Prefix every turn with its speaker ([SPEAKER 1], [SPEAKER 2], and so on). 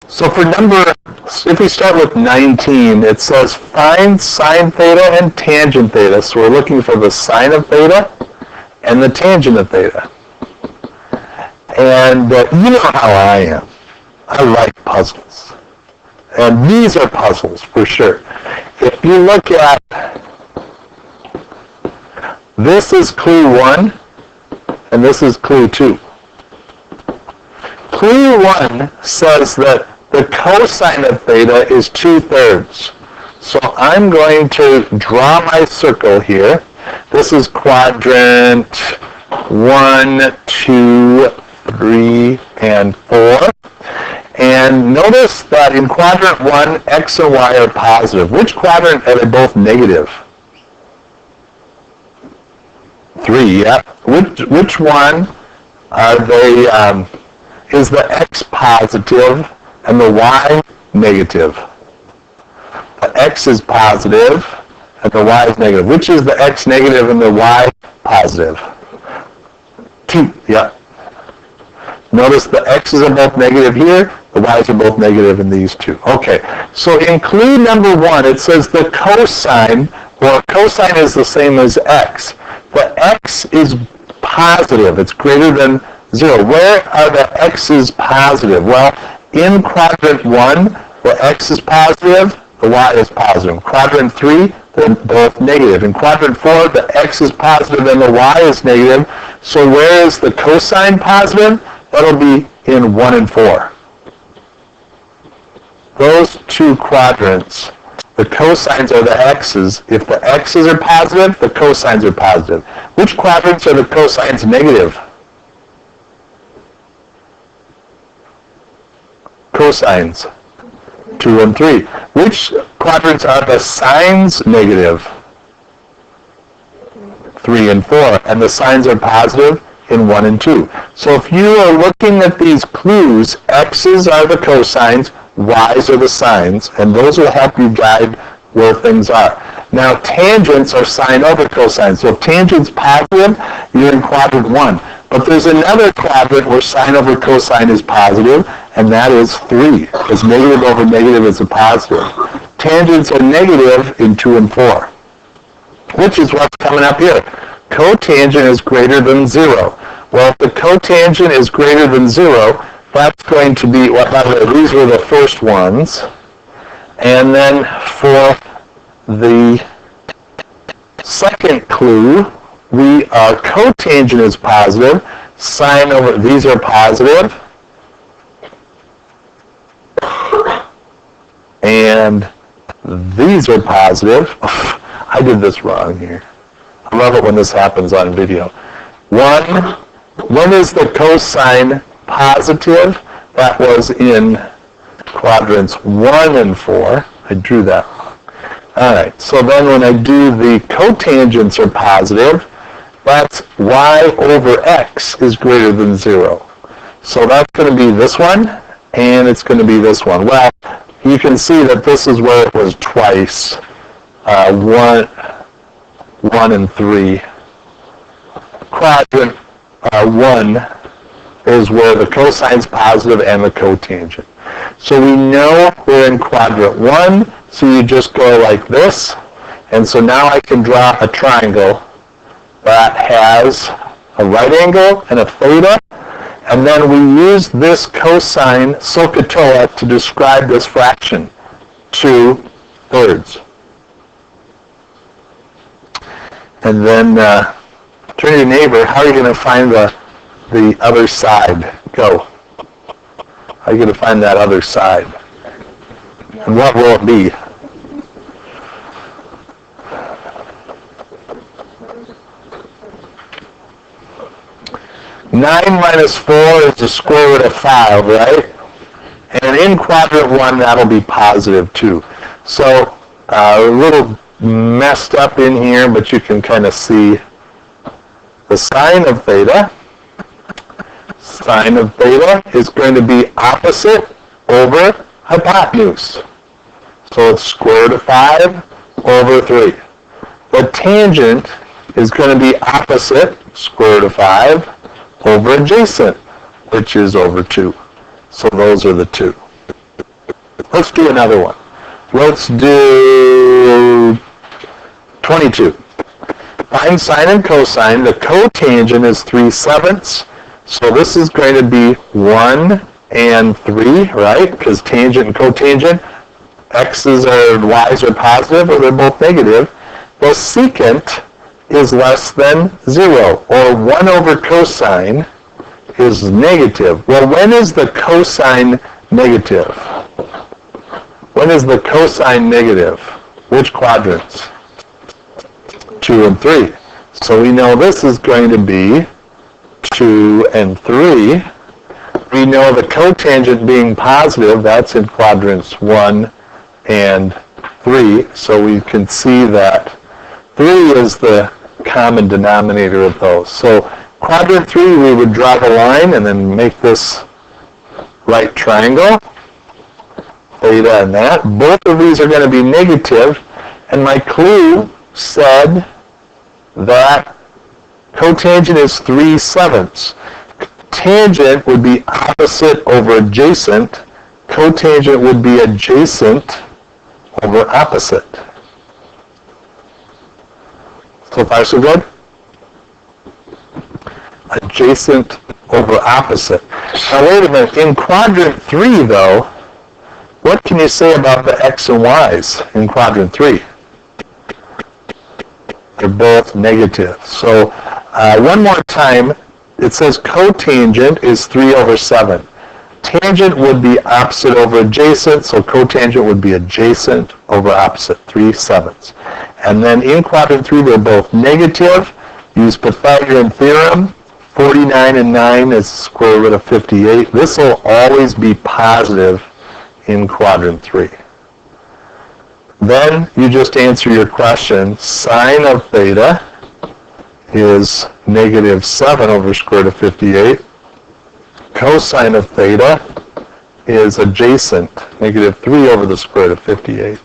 [SPEAKER 1] So for if we start with 19, it says find sine theta and tangent theta. So we're looking for the sine of theta and the tangent of theta. And you know how I am. I like puzzles. And these are puzzles for sure. If you look at, this is clue 1, and this is clue 2. Clue 1 says that the cosine of theta is 2/3. So I'm going to draw my circle here. This is quadrant 1, 2, 3, and 4. And notice that in quadrant 1, x and y are positive. Which quadrant are they both negative? 3, yeah. Which one are they, is the x positive and the y negative? The x is positive and the y is negative. Which is the x negative and the y positive? 2, yeah. Notice the x's are both negative here, the y's are both negative in these two. Okay, so in clue number 1, it says the cosine, or cosine is the same as x. The x is positive, it's greater than 0. Where are the x's positive? Well, in quadrant 1, the x is positive, the y is positive. In quadrant 3, they're both negative. In quadrant 4, the x is positive and the y is negative. So where is the cosine positive? That'll be in 1 and 4. Those two quadrants, the cosines are the x's. If the x's are positive, the cosines are positive. Which quadrants are the cosines negative? Cosines 2 and 3. Which quadrants are the sines negative? 3 and 4. And the sines are positive in 1 and 2. So if you are looking at these clues, x's are the cosines, y's are the sines, and those will help you guide where things are. Now tangents are sine over cosine. So if tangent's positive, you're in quadrant 1. But there's another quadrant where sine over cosine is positive, and that is 3. Because negative over negative is a positive. Tangents are negative in 2 and 4. Which is what's coming up here. Cotangent is greater than 0. Well, if the cotangent is greater than 0, that's going to be, well, by the way, these were the first ones. And then for the second clue, cotangent is positive, sine over, these are positive, and these are positive. I did this wrong here. I love it when this happens on video. When is the cosine positive? That was in quadrants 1 and 4. I drew that wrong. All right, so then when I do the cotangents are positive, that's y over x is greater than 0. So that's going to be this one, and it's going to be this one. Well, you can see that this is where it was twice, 1 and 3. Quadrant 1 is where the cosine's positive and the cotangent. So we know we're in quadrant 1, so you just go like this. And so now I can draw a triangle that has a right angle and a theta. And then we use this cosine SOHCAHTOA to describe this fraction, 2/3. And then turn to your neighbor, how are you going to find the other side? Go. How are you going to find that other side? And what will it be? Nine minus 4 is the square root of 5, right? And in quadrant 1, that'll be positive 2. So a little messed up in here, but you can kind of see the sine of theta. Sine of theta is going to be opposite over hypotenuse. So it's square root of 5 over 3. The tangent is going to be opposite square root of 5 over adjacent, which is over 2. So those are the two. Let's do another one. Let's do 22. Find sine and cosine. The cotangent is 3/7. So this is going to be 1 and 3, right? Because tangent and cotangent, x's or y's are positive or they're both negative. Well, secant is less than 0, or 1 over cosine is negative. Well, when is the cosine negative? When is the cosine negative? Which quadrants? 2 and 3. So we know this is going to be 2 and 3. We know the cotangent being positive, that's in quadrants 1 and 3. So we can see that 3 is the common denominator of those. So quadrant 3, we would draw the line and then make this right triangle, theta and that. Both of these are going to be negative, and my clue said that cotangent is 3/7. Tangent would be opposite over adjacent. Cotangent would be adjacent over opposite. So far, so good? Adjacent over opposite. Now, wait a minute. In quadrant 3, though, what can you say about the x and y's in quadrant 3? They're both negative. So, one more time, it says cotangent is 3/7. Tangent would be opposite over adjacent, so cotangent would be adjacent over opposite, 3/7. And then in quadrant 3, they're both negative. Use Pythagorean theorem. 49 and 9 is square root of 58. This will always be positive in quadrant 3. Then you just answer your question. Sine of theta is -7 over square root of 58. Cosine of theta is adjacent, -3 over the square root of 58.